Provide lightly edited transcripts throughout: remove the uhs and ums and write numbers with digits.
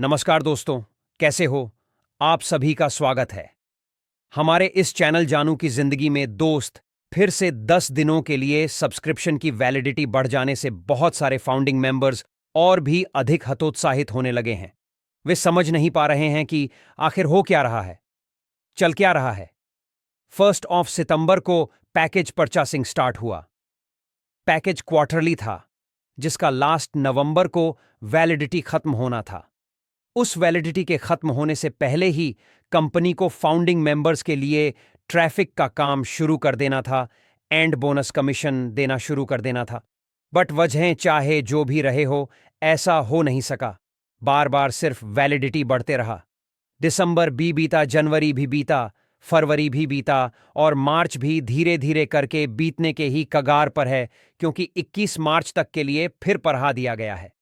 नमस्कार दोस्तों, कैसे हो? आप सभी का स्वागत है हमारे इस चैनल जानू की जिंदगी में। दोस्त, फिर से 10 दिनों के लिए सब्सक्रिप्शन की वैलिडिटी बढ़ जाने से बहुत सारे फाउंडिंग मेंबर्स और भी अधिक हतोत्साहित होने लगे हैं। वे समझ नहीं पा रहे हैं कि आखिर हो क्या रहा है, चल क्या रहा है। 1 सितंबर को पैकेज परचेसिंग स्टार्ट हुआ। पैकेज क्वार्टरली था, जिसका लास्ट नवंबर को वैलिडिटी खत्म होना था। उस वैलिडिटी के खत्म होने से पहले ही कंपनी को फाउंडिंग मेंबर्स के लिए ट्रैफिक का काम शुरू कर देना था, एंड बोनस कमीशन देना शुरू कर देना था। बट वजहें चाहे जो भी रहे हो, ऐसा हो नहीं सका। बार बार सिर्फ वैलिडिटी बढ़ते रहा। दिसंबर भी बीता, जनवरी भी बीता, फरवरी भी बीता और मार्च भी धीरे धीरे करके बीतने के ही कगार पर है, क्योंकि 21 मार्च तक के लिए फिर बढ़ा दिया गया है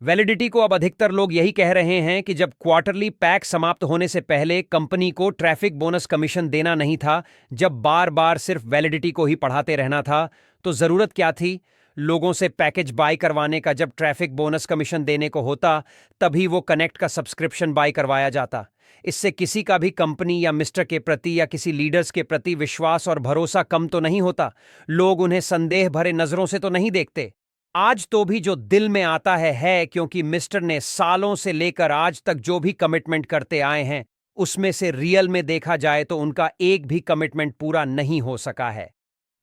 वैलिडिटी को। अब अधिकतर लोग यही कह रहे हैं कि जब क्वार्टरली पैक समाप्त होने से पहले कंपनी को ट्रैफिक बोनस कमीशन देना नहीं था, जब बार बार सिर्फ वैलिडिटी को ही बढ़ाते रहना था, तो जरूरत क्या थी लोगों से पैकेज बाय करवाने का? जब ट्रैफिक बोनस कमीशन देने को होता, तभी वो कनेक्ट का सब्सक्रिप्शन बाय करवाया जाता। इससे किसी का भी कंपनी या मिस्टर के प्रति या किसी लीडर्स के प्रति विश्वास और भरोसा कम तो नहीं होता। लोग उन्हें संदेह भरे नजरों से तो नहीं देखते। आज तो भी जो दिल में आता है, क्योंकि मिस्टर ने सालों से लेकर आज तक जो भी कमिटमेंट करते आए हैं, उसमें से रियल में देखा जाए तो उनका एक भी कमिटमेंट पूरा नहीं हो सका है।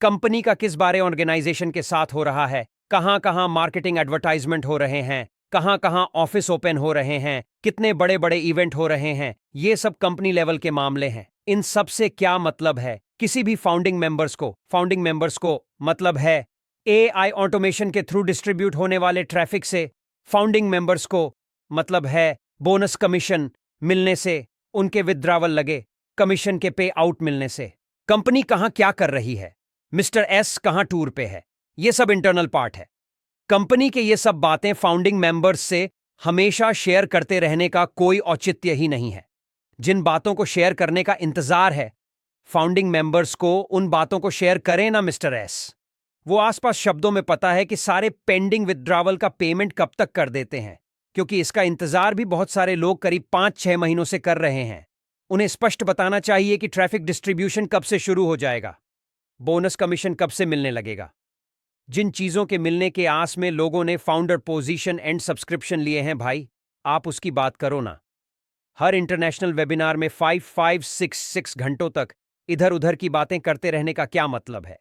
कंपनी का किस बारे ऑर्गेनाइजेशन के साथ हो रहा है, कहां कहां मार्केटिंग एडवर्टाइजमेंट हो रहे हैं, कहां कहां ऑफिस ओपन हो रहे हैं, कितने बड़े बड़े इवेंट हो रहे हैं, ये सब कंपनी लेवल के मामले हैं। इन सब से क्या मतलब है किसी भी फाउंडिंग मेंबर्स को मतलब है एआई ऑटोमेशन के थ्रू डिस्ट्रीब्यूट होने वाले ट्रैफिक से। फाउंडिंग मेंबर्स को मतलब है बोनस कमीशन मिलने से, उनके विथड्रॉवल लगे कमीशन के पे आउट मिलने से। कंपनी कहां क्या कर रही है, मिस्टर एस कहां टूर पे है, ये सब इंटरनल पार्ट है। कंपनी के ये सब बातें फाउंडिंग मेंबर्स से हमेशा शेयर करते रहने का कोई औचित्य ही नहीं है। जिन बातों को शेयर करने का इंतजार है फाउंडिंग मेंबर्स को, उन बातों को शेयर करें ना मिस्टर एस। वो आसपास शब्दों में पता है कि सारे पेंडिंग विथड्रॉवल का पेमेंट कब तक कर देते हैं, क्योंकि इसका इंतजार भी बहुत सारे लोग करीब 5-6 महीनों से कर रहे हैं। उन्हें स्पष्ट बताना चाहिए कि ट्रैफिक डिस्ट्रीब्यूशन कब से शुरू हो जाएगा, बोनस कमीशन कब से मिलने लगेगा। जिन चीजों के मिलने के आस में लोगों ने फाउंडर पोजीशन एंड सब्सक्रिप्शन लिए हैं, भाई आप उसकी बात करो ना। हर इंटरनेशनल वेबिनार में 5-5-6 घंटों तक इधर उधर की बातें करते रहने का क्या मतलब है?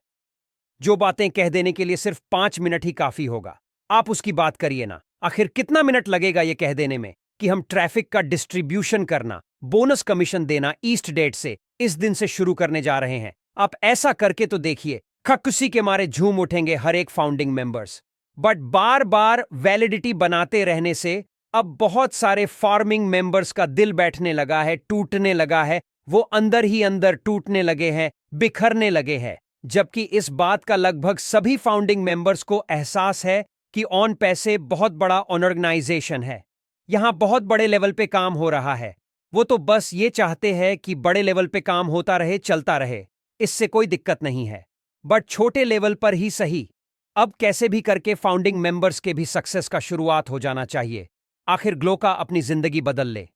जो बातें कह देने के लिए सिर्फ 5 मिनट ही काफी होगा, आप उसकी बात करिए ना। आखिर कितना मिनट लगेगा ये कह देने में कि हम ट्रैफिक का डिस्ट्रीब्यूशन करना, बोनस कमीशन देना ईस्ट डेट से, इस दिन से शुरू करने जा रहे हैं। आप ऐसा करके तो देखिए, खकुसी के मारे झूम उठेंगे हर एक founding members. But bar bar validity बनाते रहने से अब बहुत सारे फार्मिंग मेंबर्स का दिल बैठने लगा है, टूटने लगा है। वो अंदर ही अंदर टूटने लगे हैं, बिखरने लगे हैं। जबकि इस बात का लगभग सभी फाउंडिंग मेंबर्स को एहसास है कि ऑन पैसे बहुत बड़ा ऑर्गेनाइजेशन है, यहां बहुत बड़े लेवल पे काम हो रहा है। वो तो बस ये चाहते हैं कि बड़े लेवल पे काम होता रहे, चलता रहे, इससे कोई दिक्कत नहीं है। बट छोटे लेवल पर ही सही, अब कैसे भी करके फाउंडिंग मेंबर्स के भी सक्सेस का शुरुआत हो जाना चाहिए। आखिर ग्लोका अपनी जिंदगी बदल ले,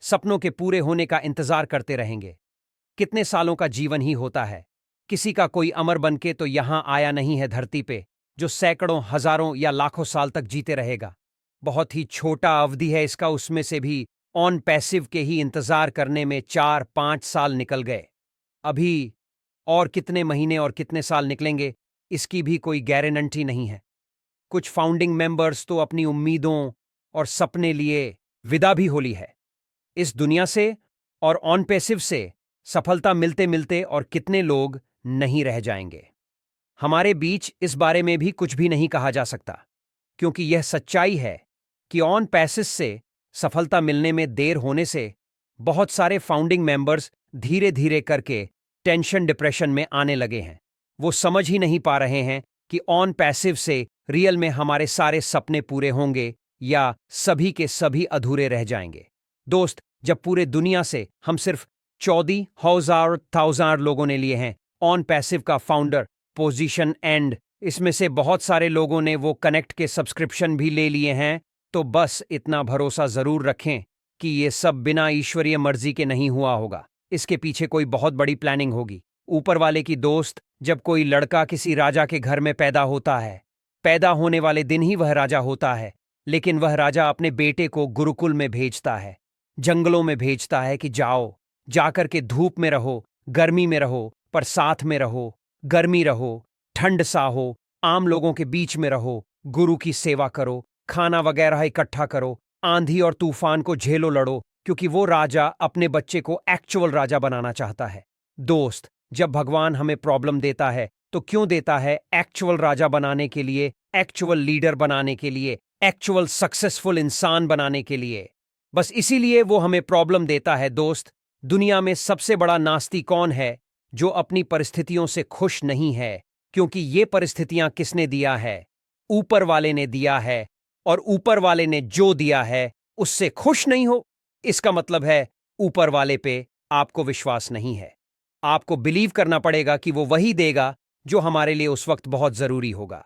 सपनों के पूरे होने का इंतजार करते रहेंगे। कितने सालों का जीवन ही होता है, किसी का कोई अमर बनके तो यहां आया नहीं है धरती पे, जो सैकड़ों, हजारों या लाखों साल तक जीते रहेगा। बहुत ही छोटा अवधि है इसका, उसमें से भी ऑन पैसिव के ही इंतजार करने में 4-5 साल निकल गए। अभी और कितने महीने और कितने साल निकलेंगे, इसकी भी कोई गारंटी नहीं है। कुछ फाउंडिंग मेंबर्स तो अपनी उम्मीदों और सपने लिए विदा भी हो ली है इस दुनिया से, और ऑन पैसिव से सफलता मिलते मिलते और कितने लोग नहीं रह जाएंगे। हमारे बीच इस बारे में भी कुछ भी नहीं कहा जा सकता, क्योंकि यह सच्चाई है कि ऑन पैसिव से सफलता मिलने में देर होने से बहुत सारे फाउंडिंग मेंबर्स धीरे धीरे करके टेंशन, डिप्रेशन में आने लगे हैं। वो समझ ही नहीं पा रहे हैं कि ऑन पैसिव से रियल में हमारे सारे सपने पूरे होंगे या सभी के सभी अधूरे रह जाएंगे। दोस्त, जब पूरे दुनिया से हम सिर्फ 14,000 लोगों ने लिए हैं ऑन पैसिव का फाउंडर पोजीशन, एंड इसमें से बहुत सारे लोगों ने वो कनेक्ट के सब्सक्रिप्शन भी ले लिए हैं, तो बस इतना भरोसा जरूर रखें कि ये सब बिना ईश्वरीय मर्जी के नहीं हुआ होगा। इसके पीछे कोई बहुत बड़ी प्लानिंग होगी। ऊपर वाले की दोस्त, जब कोई लड़का किसी राजा के घर में पैदा होता है, पैदा होने वाले दिन ही वह राजा होता है, लेकिन वह राजा अपने बेटे को गुरुकुल में भेजता है, जंगलों में भेजता है कि जाओ, जाकर के धूप में रहो, गर्मी में रहो, पर साथ में रहो, गर्मी रहो, ठंड सा हो, आम लोगों के बीच में रहो, गुरु की सेवा करो, खाना वगैरह इकट्ठा करो, आंधी और तूफान को झेलो, लड़ो, क्योंकि वो राजा अपने बच्चे को एक्चुअल राजा बनाना चाहता है। दोस्त, जब भगवान हमें प्रॉब्लम देता है तो क्यों देता है? एक्चुअल राजा बनाने के लिए, एक्चुअल लीडर बनाने के लिए, एक्चुअल सक्सेसफुल इंसान बनाने के लिए। बस इसीलिए वो हमें प्रॉब्लम देता है। दोस्त, दुनिया में सबसे बड़ा नास्ती कौन है? जो अपनी परिस्थितियों से खुश नहीं है, क्योंकि ये परिस्थितियां किसने दिया है? ऊपर वाले ने दिया है, और ऊपर वाले ने जो दिया है उससे खुश नहीं हो, इसका मतलब है ऊपर वाले पे आपको विश्वास नहीं है। आपको बिलीव करना पड़ेगा कि वो वही देगा जो हमारे लिए उस वक्त बहुत जरूरी होगा,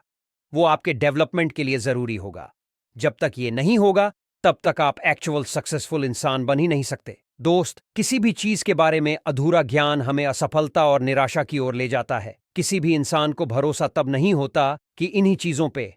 वो आपके डेवलपमेंट के लिए जरूरी होगा। जब तक ये नहीं होगा तब तक आप एक्चुअल सक्सेसफुल इंसान बन ही नहीं सकते। दोस्त, किसी भी चीज के बारे में अधूरा ज्ञान हमें असफलता और निराशा की ओर ले जाता है। किसी भी इंसान को भरोसा तब नहीं होता कि इन्हीं चीजों पे